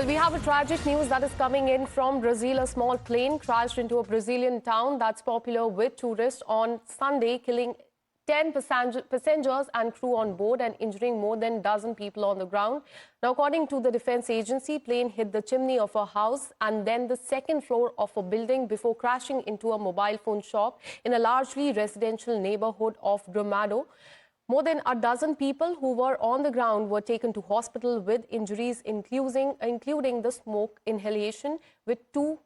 Well, we have a tragic news that is coming in from Brazil. A small plane crashed into a Brazilian town that's popular with tourists on Sunday, killing 10 passengers and crew on board and injuring more than a dozen people on the ground. Now, according to the defense agency, plane hit the chimney of a house and then the second floor of a building before crashing into a mobile phone shop in a largely residential neighborhood of Gramado. More than a dozen people who were on the ground were taken to hospital with injuries, including the smoke inhalation, with two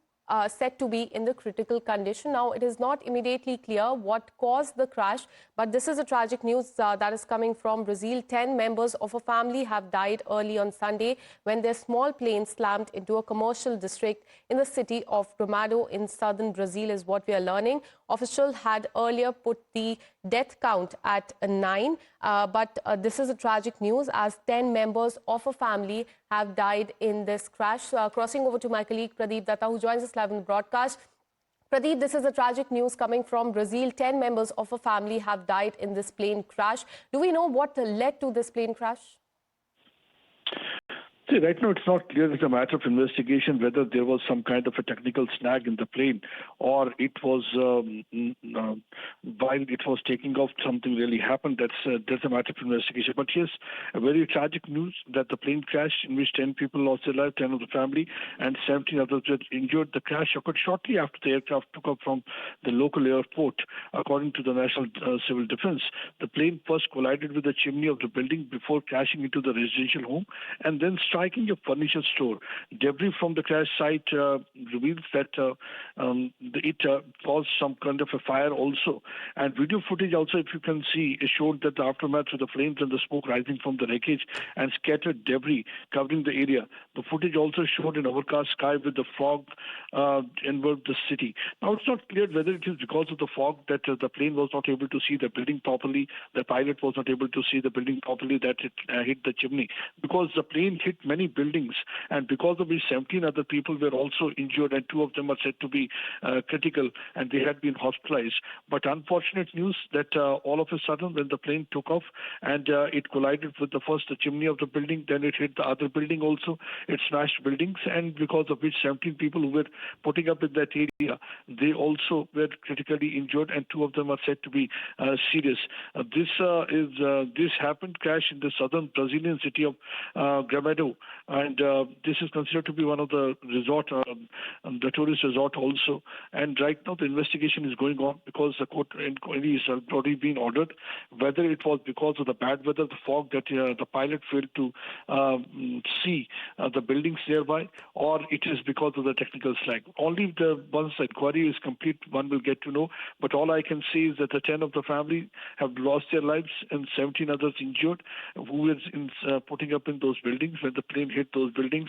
said to be in the critical condition. Now, it is not immediately clear what caused the crash, but this is a tragic news that is coming from Brazil. 10 members of a family have died early on Sunday when their small plane slammed into a commercial district in the city of Gramado in southern Brazil, is what we are learning. Officials had earlier put the death count at 9, but this is a tragic news as 10 members of a family have died in this crash. Crossing over to my colleague Pradeep Datta, who joins us live in the broadcast. Pradeep, this is a tragic news coming from Brazil. 10 members of a family have died in this plane crash. Do we know what led to this plane crash? See, right now it's not clear. It's a matter of investigation whether there was some kind of a technical snag in the plane or it was while it was taking off something really happened. That's a matter of investigation. But yes, a very tragic news that the plane crashed in which 10 people lost their lives, 10 of the family, and 17 others were injured. The crash occurred shortly after the aircraft took off from the local airport. According to the National Civil Defense, the plane first collided with the chimney of the building before crashing into the residential home and then striking a furniture store. Debris from the crash site reveals that it caused some kind of a fire also. And video footage also, if you can see, it showed that the aftermath with the flames and the smoke rising from the wreckage and scattered debris covering the area. The footage also showed an overcast sky with the fog enveloped the city. Now, it's not clear whether it is because of the fog that the plane was not able to see the building properly, the pilot was not able to see the building properly, that it hit the chimney. Because the plane hit many buildings, and because of which 17 other people were also injured, and 2 of them are said to be critical, and they had been hospitalized. But unfortunate news that all of a sudden, when the plane took off and it collided with the chimney of the building, then it hit the other building also. It smashed buildings, and because of which 17 people who were putting up in that area, they also were critically injured, and 2 of them are said to be serious. This happened, crash in the southern Brazilian city of Gramado. And this is considered to be one of the resort, the tourist resort also. And right now the investigation is going on because the court inquiry has already been ordered. Whether it was because of the bad weather, the fog, that the pilot failed to see the buildings nearby, or it is because of the technical snag. Only once the inquiry is complete, one will get to know. But all I can say is that the 10 of the family have lost their lives and 17 others injured, who were putting up in those buildings when the plane hit those buildings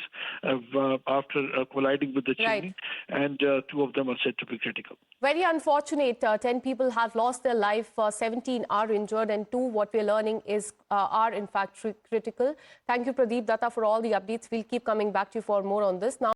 after colliding with the chimney, and 2 of them are said to be critical. Very unfortunate. 10 people have lost their life, 17 are injured, and 2, what we're learning, are in fact critical. Thank you, Pradeep Datta, for all the updates. We'll keep coming back to you for more on this. Now.